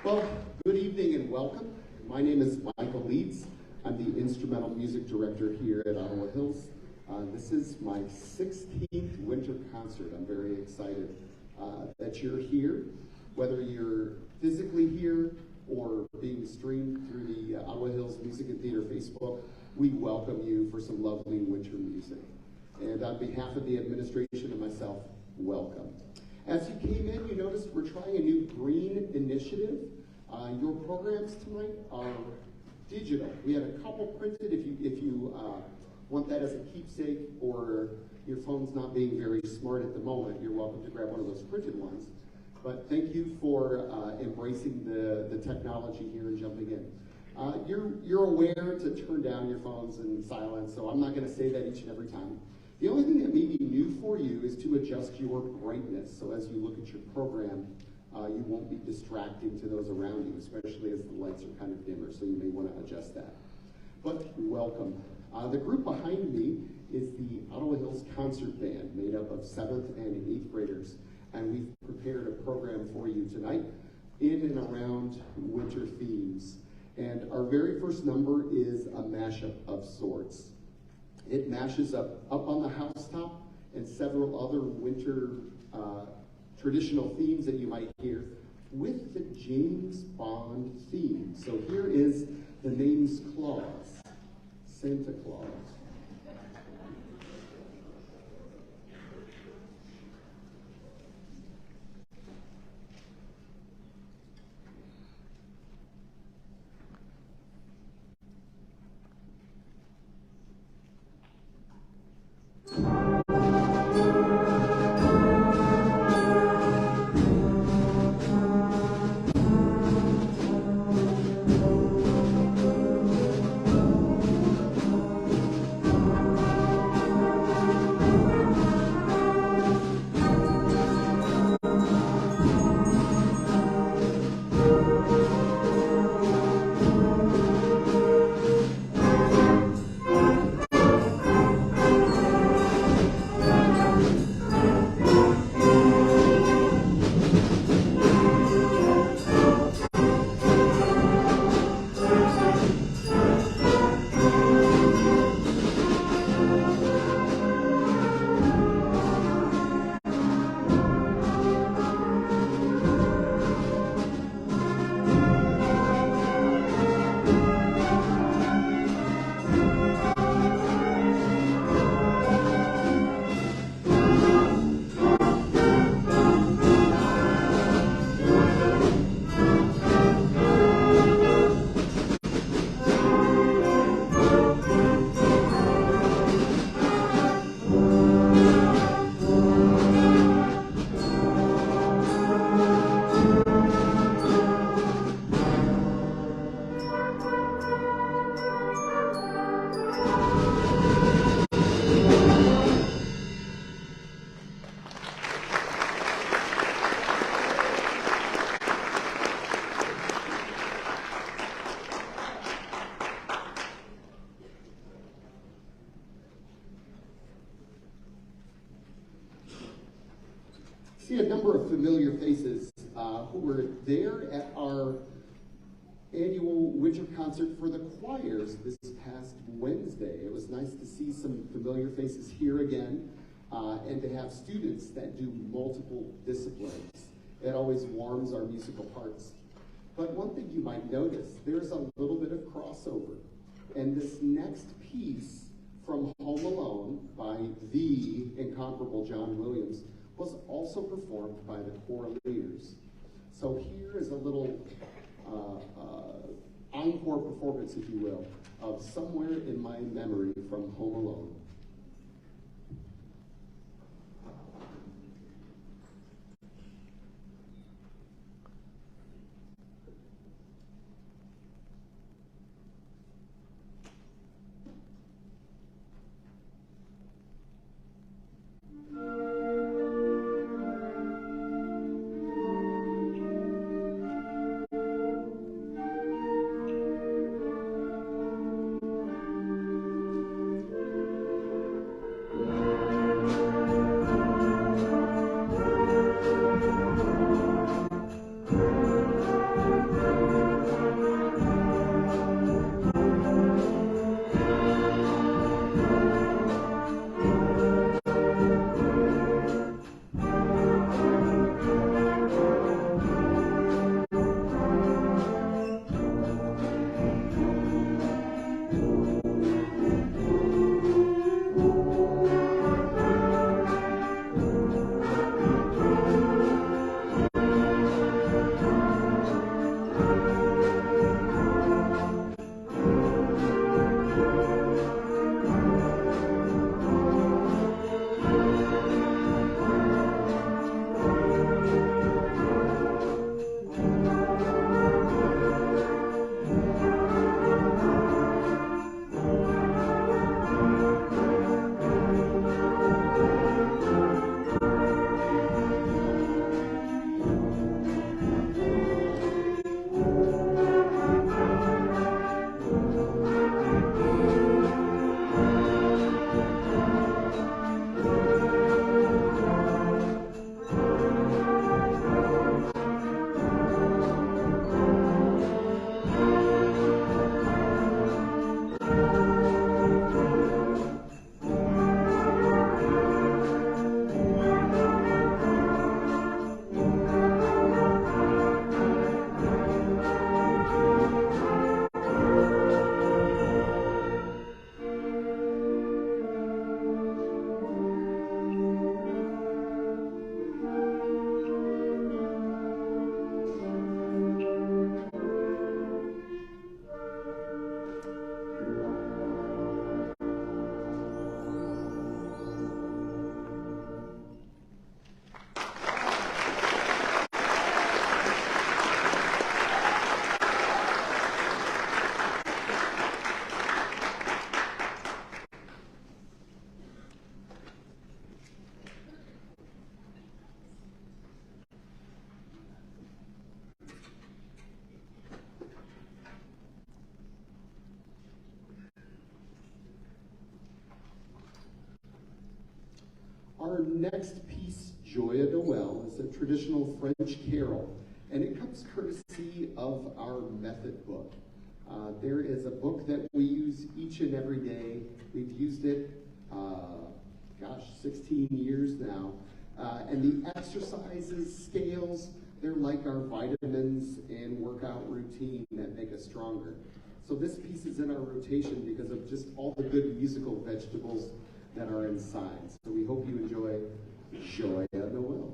Well, good evening and welcome. My name is Michael Leeds. I'm the instrumental music director here at Ottawa Hills. This is my 16th winter concert. I'm very excited that you're here. Whether you're physically here or being streamed through the Ottawa Hills Music and Theater Facebook, we welcome you for some lovely winter music. And on behalf of the administration and myself, welcome. As you came in, you noticed we're trying a new green initiative. Your programs tonight are digital. We had a couple printed. If you want that as a keepsake, or your phone's not being very smart at the moment, you're welcome to grab one of those printed ones. But thank you for embracing the technology here and jumping in. You're aware to turn down your phones and silence, so I'm not going to say that each and every time. The only thing that may be new for you is to adjust your brightness, so as you look at your program, you won't be distracting to those around you, especially as the lights are kind of dimmer, so you may want to adjust that. But welcome. The group behind me is the Ottawa Hills Concert Band, made up of 7th and 8th graders, and we've prepared a program for you tonight in and around winter themes. And our very first number is a mashup of sorts. It mashes up on the housetop and several other winter traditional themes that you might hear with the James Bond theme. So here is the name's Claus, Santa Claus. See a number of familiar faces who were there at our annual winter concert for the choirs this past Wednesday. It was nice to see some familiar faces here again and to have students that do multiple disciplines. It always warms our musical hearts. But one thing you might notice, there's a little bit of crossover. And this next piece from Home Alone by the incomparable John Williams was also performed by the Choraleers. So here is a little encore performance, if you will, of Somewhere in My Memory from Home Alone. Our next piece, Joyeux Noël, is a traditional French carol, and it comes courtesy of our method book. There is a book that we use each and every day. We've used it, 16 years now. And the exercises, scales, they're like our vitamins and workout routine that make us stronger. So this piece is in our rotation because of just all the good musical vegetables that are inside. So we hope you enjoy Joyeux Noël.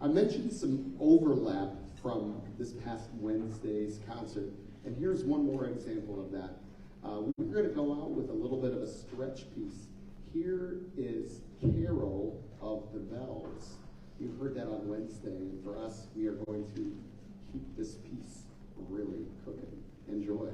I mentioned some overlap from this past Wednesday's concert, and here's one more example of that. We're going to go out with a little bit of a stretch piece. Here is Carol of the Bells. You heard that on Wednesday, and for us, we are going to keep this piece really cooking. Enjoy.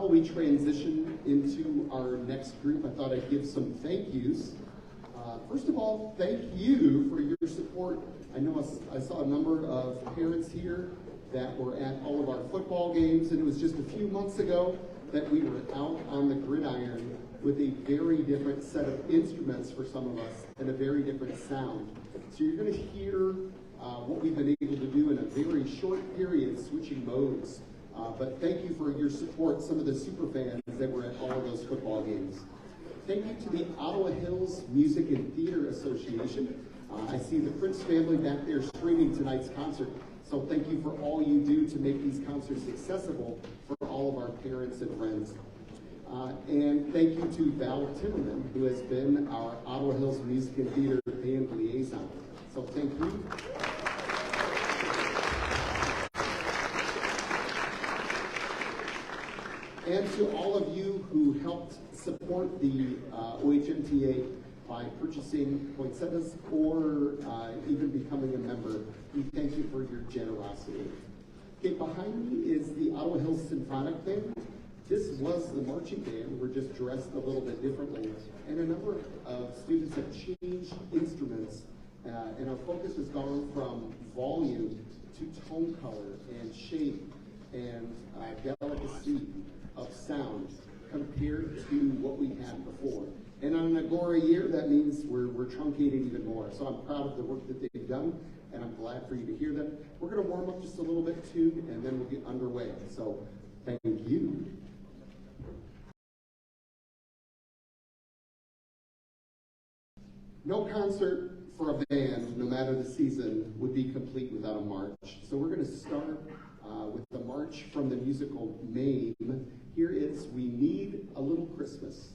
while we transition into our next group, I thought I'd give some thank yous. First of all, thank you for your support. I know I saw a number of parents here that were at all of our football games, and it was just a few months ago that we were out on the gridiron with a very different set of instruments for some of us and a very different sound. So you're going to hear what we've been able to do in a very short period, switching modes. But thank you for your support, some of the super fans that were at all of those football games. Thank you to the Ottawa Hills Music and Theater Association. I see the Prince family back there streaming tonight's concert. So thank you for all you do to make these concerts accessible for all of our parents and friends. And thank you to Val Timmerman, who has been our Ottawa Hills Music and Theater band liaison. So thank you. And to all of you who helped support the OHMTA by purchasing poinsettias or even becoming a member, we thank you for your generosity. Okay, behind me is the Ottawa Hills Symphonic Band. This was the marching band. We're just dressed a little bit differently. And a number of students have changed instruments, and our focus has gone from volume to tone color and shape and delicacy of sound compared to what we had before. And on an Agora year, that means we're truncating even more. So I'm proud of the work that they've done, and I'm glad for you to hear them. We're going to warm up just a little bit too, and then we'll get underway. So thank you. No concert for a band, no matter the season, would be complete without a march. So we're going to start with the march from the musical Mame. Here is We Need a Little Christmas.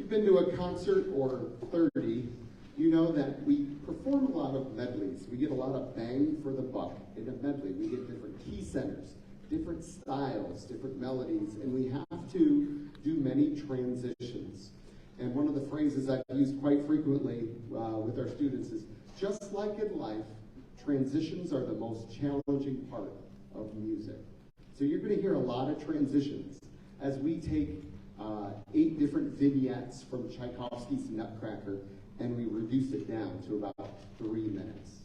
Been to a concert or 30, you know that we perform a lot of medleys. We get a lot of bang for the buck in a medley. We get different key centers, different styles, different melodies, and we have to do many transitions. And one of the phrases I've used quite frequently with our students is, just like in life, transitions are the most challenging part of music. So you're going to hear a lot of transitions as we take 8 different vignettes from Tchaikovsky's Nutcracker, and we reduce it down to about 3 minutes.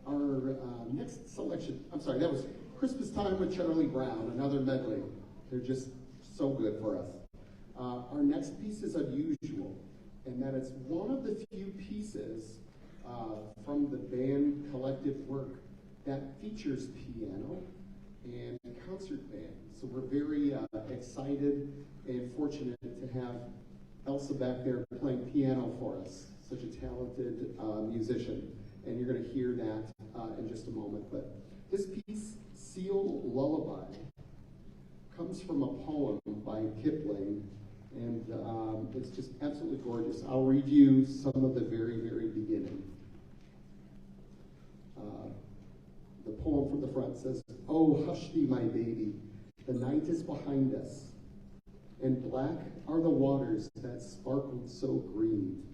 Our next selection, I'm sorry, that was Christmas Time with Charlie Brown, another medley. They're just so good for us. Our next piece is unusual, and that it's one of the few pieces from the band collective work that features piano and concert band. So we're very excited and fortunate to have Elsa back there playing piano for us, such a talented musician. And you're going to hear that in just a moment. But this piece, Seal Lullaby, comes from a poem by Kipling, and it's just absolutely gorgeous. I'll read you some of the very, very beginning. The poem from the front says, "Oh, hush thee, my baby, the night is behind us, and black are the waters that sparkled so green.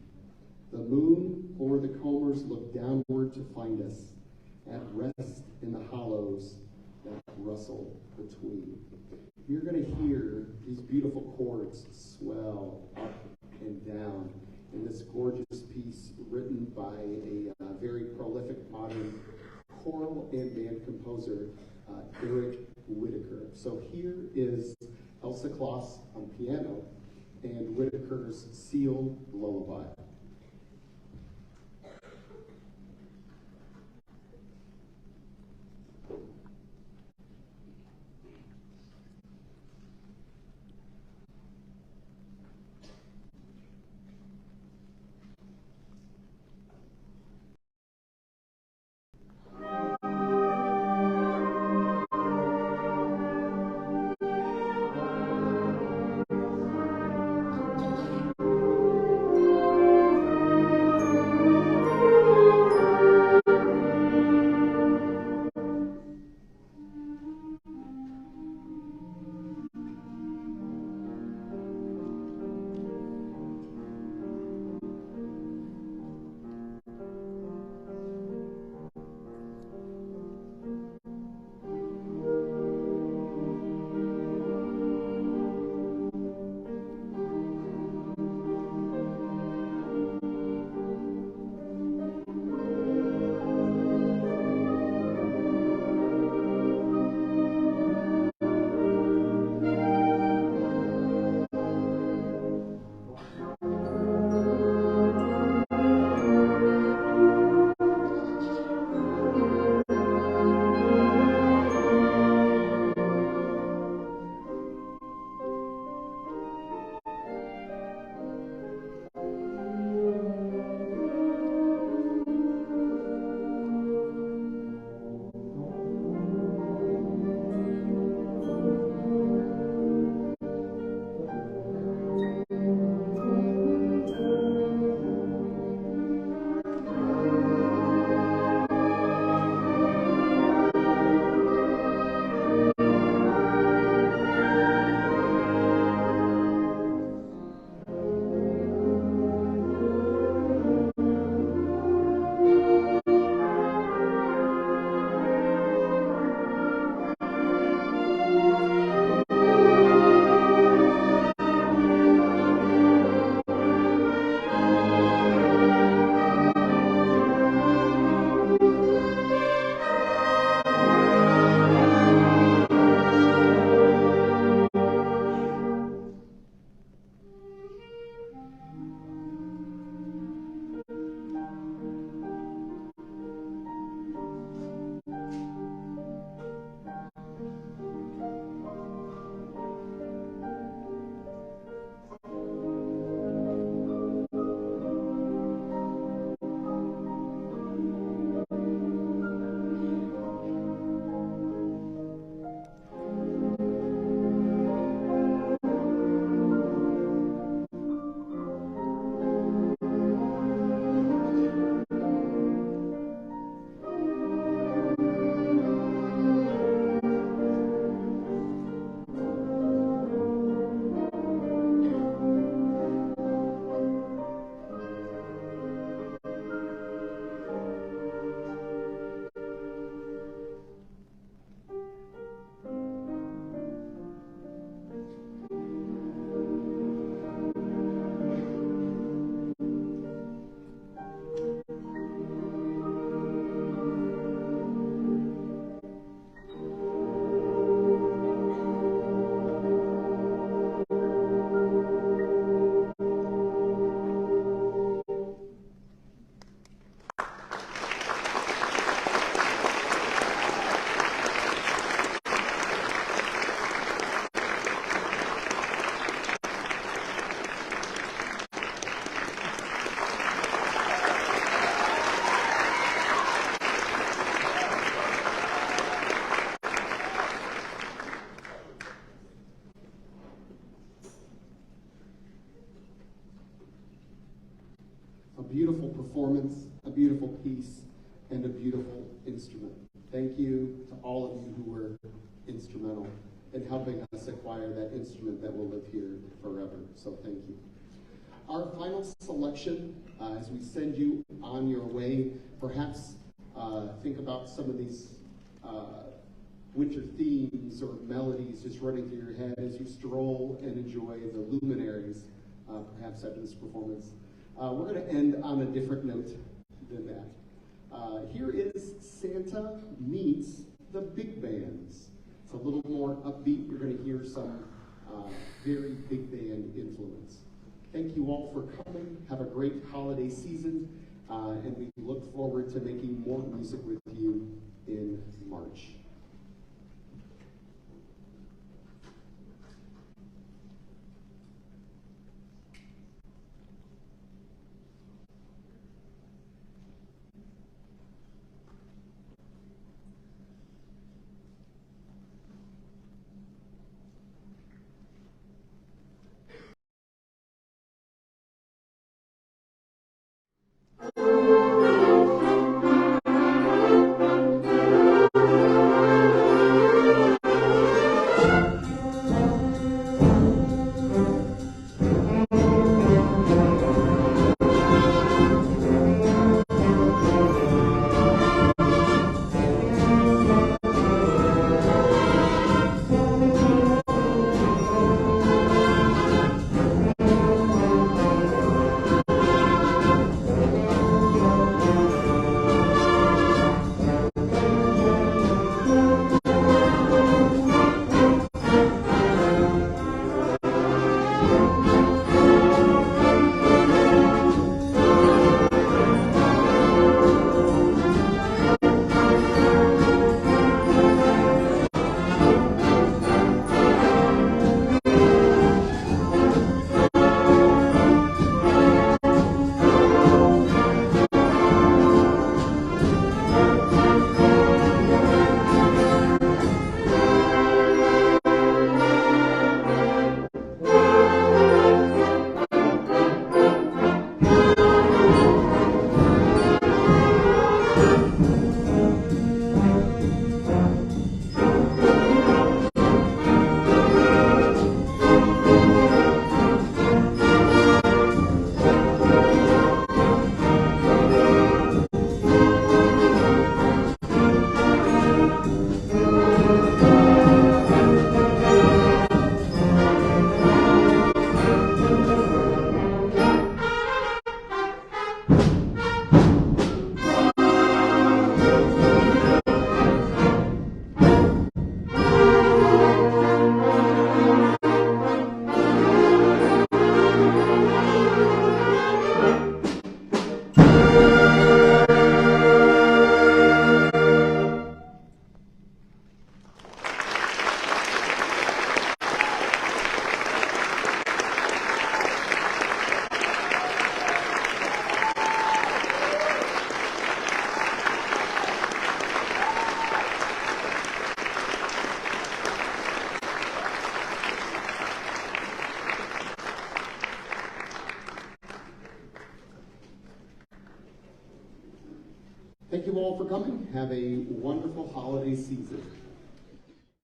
The moon o'er the combers looked downward to find us, at rest in the hollows that rustle between." You're going to hear these beautiful chords swell up and down in this gorgeous piece written by a very prolific modern choral and band composer, Eric Whitaker. So here is Elsa Kloss on piano and Whitaker's Seal Lullaby. instrument. Thank you to all of you who were instrumental in helping us acquire that instrument that will live here forever. So thank you. Our final selection, as we send you on your way, perhaps think about some of these winter themes or melodies just running through your head as you stroll and enjoy the luminaries, perhaps after this performance. We're going to end on a different note than that. Here is Santa Meets the Big Bands. It's a little more upbeat. You're going to hear some very big band influence. Thank you all for coming. Have a great holiday season, and we look forward to making more music with you in March. Thank you all for coming. Have a wonderful holiday season.